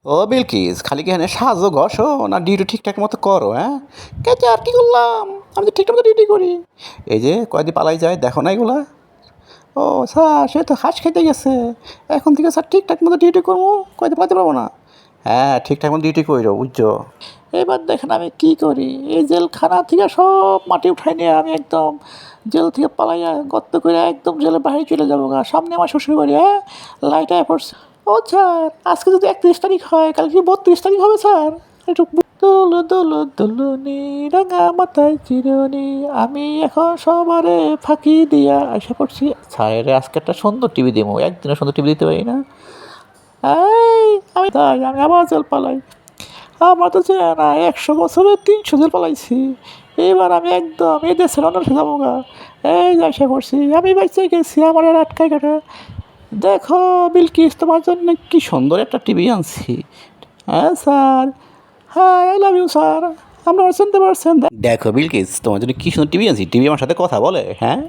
ও বিলকিস, খালি কি এখানে সাজো ঘষো না ডিউটি ঠিকঠাক মতো করো? হ্যাঁ, কেটে আর কি করলাম, আমি তো ঠিকঠাক মতো ডিউটি করি। এই যে কয়দিন পালাই যায়, দেখো না এগুলা? ও স্যার, সে তো হাঁস খেতে গেছে। এখন থেকে স্যার ঠিকঠাক মতো ডিউটি করবো, কয়দিন পালাতে পারবো না। হ্যাঁ, ঠিকঠাক মতো ডিউটি করো, বুঝছো? এবার দেখেন আমি কি করি, এই জেলখানা থেকে সব মাটি উঠাই নিয়ে আমি একদম জেল থেকে পালাইয়া গর্ত করে একদম জেলের বাইরে চলে যাবো গা। সামনে আমার শ্বশুর বাড়ি, হ্যাঁ, লাইট আয় পড়ছে। ও স্যার, আজকে যদি 31 তারিখ হয়, কালকে কি 32 তারিখ হবে স্যার? একটু দোলো দোলো দোলনি, রাঙা মাথায় চিরনি, আমি এখন সবারে ফাঁকি দিয়া আশা করছি। স্যার, আজকে একটা সুন্দর টিভি দিব, একদিনে সুন্দর টিভি দিতে পারি না? এই, আমি তাই আমি আবার জেল পালাই। আমার তো চেনা না, 100 বছরে 300 জেল পালাইছি। এবার আমি একদম এই দেশের অন্য যাবো গা। এই যে আশা করছি আমি বাইচে গেছি, আমার আর আটকায় কাটা। দেখো বিলকিস, তোমার জন্য কি সুন্দর একটা টিভি আনছি। হ্যাঁ স্যার, হ্যাঁ, আই লাভ ইউ স্যার। আপনারা চিনতে পারছেন? দেখো বিলকিস, তোমার জন্য কি সুন্দর টিভি আনছি। টিভি আমার সাথে কথা বলে, হ্যাঁ।